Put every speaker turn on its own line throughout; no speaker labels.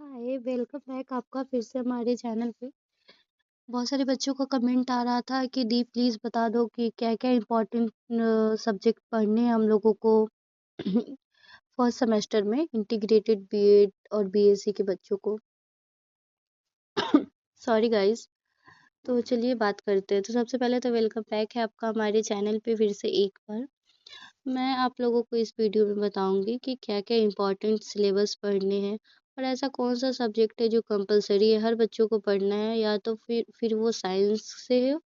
हाय, welcome back आपका फिर से हमारे चैनल पे। बहुत सारे बच्चों का कमेंट आ रहा था कि दी प्लीज़ बता दो कि क्या-क्या इम्पोर्टेंट सब्जेक्ट पढ़ने हैं हम लोगों को फर्स्ट सेमेस्टर में इंटीग्रेटेड बीएड और बीएससी के बच्चों को। Sorry guys. तो चलिए बात करते हैं। तो सबसे पहले तो वेलकम बैक है आपका हमारे चैनल पे फिर से एक बार। मैं आप लोगों को इस वीडियो में बताऊंगी कि क्या-क्या इम्पोर्टेंट सिलेबस पढ़ने हैं और ऐसा कौन सा सब्जेक्ट है जो कंपलसरी है हर बच्चों को पढ़ना है, या तो फिर वो साइंस से हो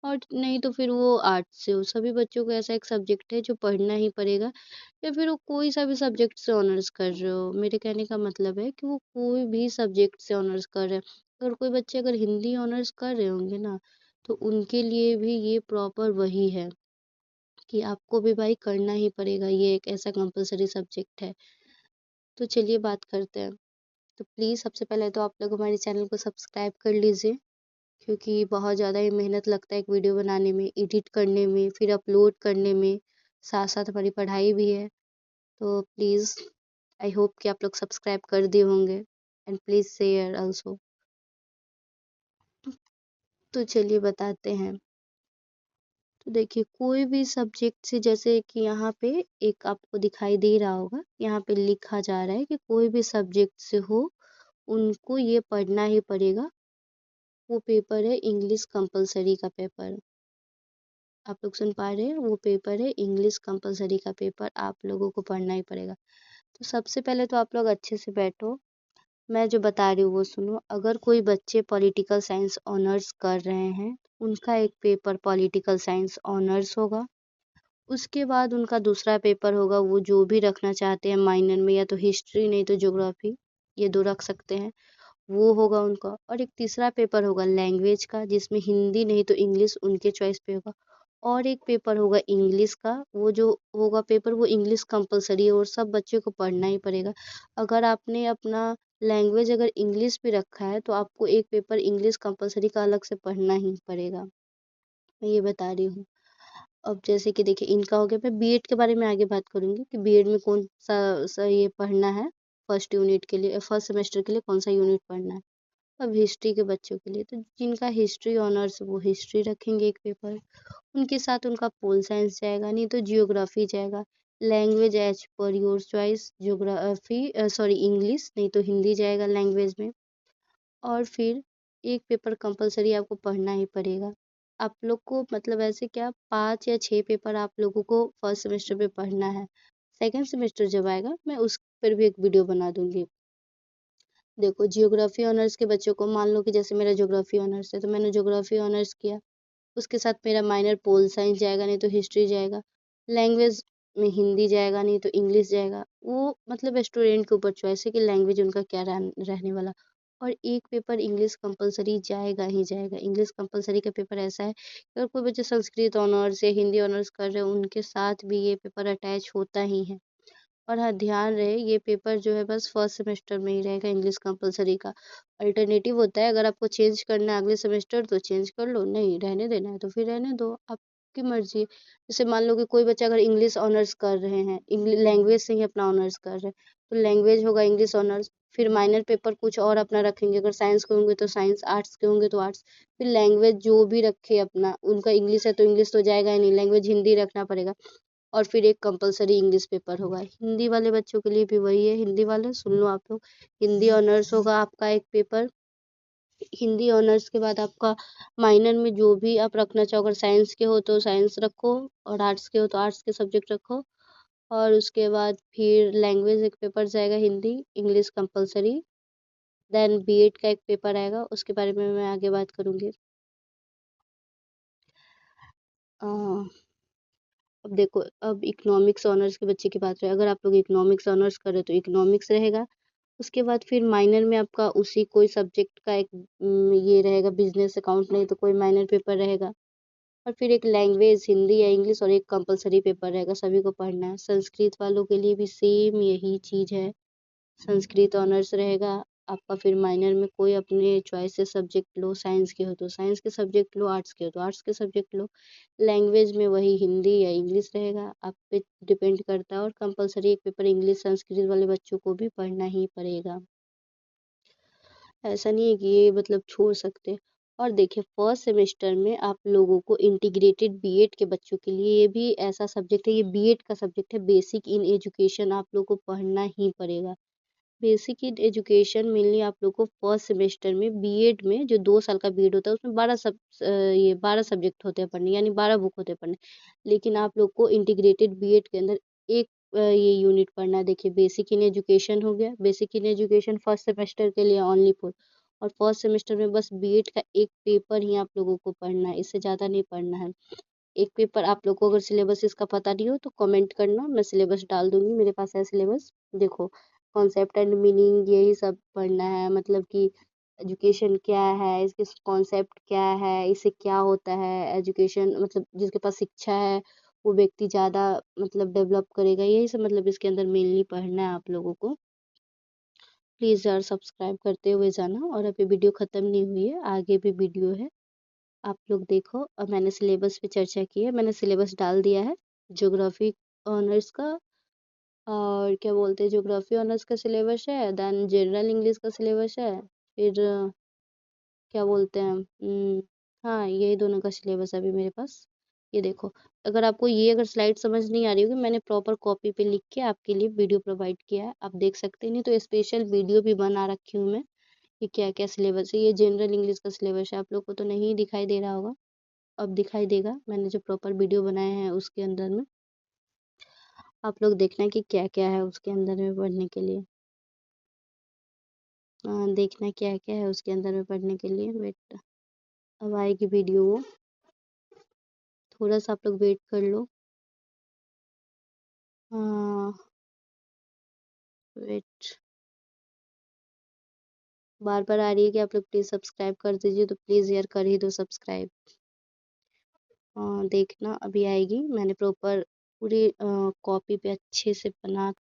और नहीं तो फिर वो आर्ट्स से हो। सभी बच्चों को ऐसा एक सब्जेक्ट है जो पढ़ना ही पड़ेगा, या फिर वो कोई सा भी सब्जेक्ट से ऑनर्स कर रहे हो। मेरे कहने का मतलब है कि वो कोई भी सब्जेक्ट से ऑनर्स कर रहे हैं। अगर कोई बच्चे अगर हिंदी ऑनर्स कर रहे होंगे ना, तो उनके लिए भी ये प्रॉपर वही है कि आपको भी भाई करना ही पड़ेगा। ये एक ऐसा कंपलसरी सब्जेक्ट है। तो चलिए बात करते हैं। तो प्लीज़ सबसे पहले तो आप लोग हमारे चैनल को सब्सक्राइब कर लीजिए, क्योंकि बहुत ज़्यादा ही मेहनत लगता है एक वीडियो बनाने में, एडिट करने में, फिर अपलोड करने में, साथ साथ हमारी पढ़ाई भी है। तो प्लीज़ आई होप कि आप लोग सब्सक्राइब कर दिए होंगे, एंड प्लीज़ शेयर ऑल्सो। तो चलिए बताते हैं। तो देखिए, कोई भी सब्जेक्ट से, जैसे कि यहाँ पे एक आपको दिखाई दे रहा होगा, यहाँ पे लिखा जा रहा है कि कोई भी सब्जेक्ट से हो उनको ये पढ़ना ही पड़ेगा। वो पेपर है इंग्लिश कंपलसरी का पेपर। आप लोग सुन पा रहे हैं, वो पेपर है इंग्लिश कंपलसरी का पेपर, आप लोगों को पढ़ना ही पड़ेगा। तो सबसे पहले तो आप लोग अच्छे से बैठो, मैं जो बता रही हूँ वो सुनो। अगर कोई बच्चे पॉलिटिकल साइंस ऑनर्स कर रहे हैं, उनका एक पेपर पॉलिटिकल साइंस ऑनर्स होगा। उसके बाद उनका दूसरा पेपर होगा, वो जो भी रखना चाहते हैं माइनर में, या तो हिस्ट्री नहीं तो ज्योग्राफी, ये 2 रख सकते हैं, वो होगा उनका। और एक तीसरा पेपर होगा लैंग्वेज का, जिसमें हिंदी नहीं तो इंग्लिश उनके चॉइस पे होगा। और एक पेपर होगा इंग्लिश का, वो जो होगा पेपर वो इंग्लिश कंपलसरी है और सब बच्चे को पढ़ना ही पड़ेगा। अगर आपने अपना लैंग्वेज अगर इंग्लिश भी रखा है, तो आपको एक पेपर इंग्लिश कंपलसरी का अलग से पढ़ना ही पड़ेगा। मैं ये बता रही हूँ। अब जैसे कि देखिए, इनका हो गया। मैं बीएड के बारे में आगे बात करूँगी कि बीएड में कौन सा ये पढ़ना है। फर्स्ट यूनिट के लिए, फर्स्ट सेमेस्टर के लिए कौन सा यूनिट पढ़ना है। अब हिस्ट्री के बच्चों के लिए, तो जिनका हिस्ट्री ऑनर्स वो हिस्ट्री रखेंगे एक पेपर। उनके साथ उनका पोल साइंस जाएगा, नहीं तो जियोग्राफी जाएगा। Language as per your choice, geography sorry English, नहीं तो हिंदी जाएगा लैंग्वेज में। और फिर एक पेपर कंपलसरी आपको पढ़ना ही पड़ेगा। आप लोग को मतलब ऐसे क्या 5 या 6 पेपर आप लोगों को फर्स्ट सेमेस्टर में पढ़ना है। सेकंड सेमेस्टर जब आएगा, मैं उस पर भी एक वीडियो बना दूंगी। देखो, जियोग्राफी ऑनर्स के बच्चों को, मान लो कि जैसे मेरा ज्योग्राफी ऑनर्स है, तो मैंने ज्योग्राफी ऑनर्स किया। उसके साथ मेरा माइनर पोल साइंस जाएगा, नहीं तो हिस्ट्री जाएगा। लैंग्वेज में हिंदी जाएगा, नहीं तो इंग्लिश जाएगा। वो मतलब स्टूडेंट के ऊपर चॉइस है कि लैंग्वेज उनका क्या रहने वाला। और एक पेपर इंग्लिश कंपलसरी जाएगा ही जाएगा। इंग्लिश कंपलसरी का पेपर ऐसा है कि अगर कोई बच्चे संस्कृत ऑनर्स या हिंदी ऑनर्स कर रहे हैं, उनके साथ भी ये पेपर अटैच होता ही है। और हाँ, ध्यान रहे, ये पेपर जो है बस फर्स्ट सेमेस्टर में ही रहेगा इंग्लिश कंपलसरी का। अल्टरनेटिव होता है, अगर आपको चेंज करना है अगले सेमेस्टर तो चेंज कर लो, नहीं रहने देना है तो फिर रहने दो, आपकी मर्जी है। जैसे मान लो कि कोई बच्चा अगर इंग्लिश ऑनर्स कर रहे हैं, इंग्लिश लैंग्वेज से ही अपना ऑनर्स कर रहे हैं, तो लैंग्वेज होगा इंग्लिश ऑनर्स। फिर माइनर पेपर कुछ और अपना रखेंगे, अगर साइंस के होंगे तो साइंस, आर्ट्स के होंगे तो आर्ट्स। फिर लैंग्वेज जो भी रखे अपना, उनका इंग्लिश है तो इंग्लिश तो जाएगा ही नहीं, लैंग्वेज हिंदी रखना पड़ेगा। और फिर एक कंपलसरी इंग्लिश पेपर होगा। हिंदी वाले बच्चों के लिए भी वही है। हिंदी वाले सुन लो आप लोग, हिंदी ऑनर्स होगा आपका एक पेपर। हिंदी ऑनर्स के बाद आपका माइनर में जो भी आप रखना चाहो, अगर साइंस के हो तो साइंस रखो, और आर्ट्स के हो तो आर्ट्स के सब्जेक्ट रखो। और उसके बाद फिर लैंग्वेज एक पेपर जाएगा Hindi, English compulsory. Then BEd का एक पेपर आएगा, उसके बारे में मैं आगे बात करूँगी। अब देखो, अब इकोनॉमिक्स ऑनर्स के बच्चे की बात रहे, अगर आप लोग इकोनॉमिक्स ऑनर्स कर रहे हो तो इकोनॉमिक्स रहेगा। उसके बाद फिर माइनर में आपका उसी कोई सब्जेक्ट का एक ये रहेगा, बिजनेस अकाउंट, नहीं तो कोई माइनर पेपर रहेगा। और फिर एक लैंग्वेज हिंदी या इंग्लिश, और एक कंपलसरी पेपर रहेगा, सभी को पढ़ना है। संस्कृत वालों के लिए भी सेम यही चीज़ है, संस्कृत ऑनर्स रहेगा आपका। फिर माइनर में कोई अपने चॉइस से सब्जेक्ट लो, साइंस के हो तो साइंस के सब्जेक्ट लो, आर्ट्स के हो तो आर्ट्स के सब्जेक्ट लो। लैंग्वेज में वही हिंदी या इंग्लिश रहेगा, आप पे डिपेंड करता है। और कंपलसरी एक पेपर इंग्लिश संस्कृत वाले बच्चों को भी पढ़ना ही पड़ेगा। ऐसा नहीं है कि ये मतलब छोड़ सकते हैं। और देखिए फर्स्ट सेमेस्टर में आप लोगों को इंटीग्रेटेड बीएड के बच्चों के लिए ये भी ऐसा सब्जेक्ट है, ये बीएड का सब्जेक्ट है, बेसिक इन एजुकेशन आप लोग को पढ़ना ही पड़ेगा। बेसिक इन एजुकेशन मेनली आप लोग को फर्स्ट सेमेस्टर में बीएड में जो 2 साल का बीएड होता है उसमें 12 सब्जेक्ट होते हैं पढ़ने, यानी 12 बुक होते हैं पढ़ने। लेकिन आप लोग को इंटीग्रेटेड बीएड के अंदर एक ये यूनिट पढ़ना है। देखिए बेसिक इन एजुकेशन हो गया, basic in education first semester के लिए ओनली फॉर, और फर्स्ट सेमेस्टर में बस बीएड का एक पेपर ही आप लोगों को पढ़ना है, इससे ज़्यादा नहीं पढ़ना है। एक पेपर आप लोग को अगर सिलेबस इसका पता नहीं हो तो कमेंट करना, मैं सिलेबस डाल दूँगी, मेरे पास है सिलेबस। देखो कॉन्सेप्ट एंड मीनिंग यही सब पढ़ना है, मतलब कि एजुकेशन क्या है, इसके कॉन्सेप्ट क्या है, इससे क्या होता है, एजुकेशन मतलब जिसके पास शिक्षा है वो व्यक्ति ज़्यादा मतलब डेवलप करेगा, यही सब मतलब इसके अंदर मेनली पढ़ना है आप लोगों को। प्लीज़ यार सब्सक्राइब करते हुए जाना, और अभी वीडियो ख़त्म नहीं हुई है, आगे भी वीडियो है, आप लोग देखो। अब मैंने सिलेबस पे चर्चा की है, मैंने सिलेबस डाल दिया है ज्योग्राफी ऑनर्स का, और क्या बोलते हैं ज्योग्राफी ऑनर्स का सिलेबस है, देन जनरल इंग्लिश का सिलेबस है, फिर क्या बोलते हैं हाँ यही दोनों का सिलेबस है अभी मेरे पास। ये देखो, अगर आपको ये अगर स्लाइड समझ नहीं आ रही होगी, मैंने प्रॉपर कॉपी पे लिख के आपके लिए वीडियो प्रोवाइड किया है, आप देख सकते हैं, नहीं तो स्पेशल वीडियो भी बना रखी हूँ मैं कि क्या क्या सिलेबस है। ये जनरल इंग्लिश का सिलेबस है, आप लोग को तो नहीं दिखाई दे रहा होगा, अब दिखाई देगा, मैंने जो प्रॉपर वीडियो बनाए हैं उसके अंदर में आप लोग देखना कि क्या क्या है उसके अंदर में पढ़ने के लिए। देखना क्या क्या है उसके अंदर में पढ़ने के लिए। वेट, अब आएगी वीडियो वो, थोड़ा सा आप लोग वेट कर लो। वेट, बार बार आ रही है कि आप लोग प्लीज़ सब्सक्राइब कर दीजिए, तो प्लीज़ यार कर ही दो सब्सक्राइब। देखना अभी आएगी, मैंने प्रॉपर पूरी कॉपी पे अच्छे से बना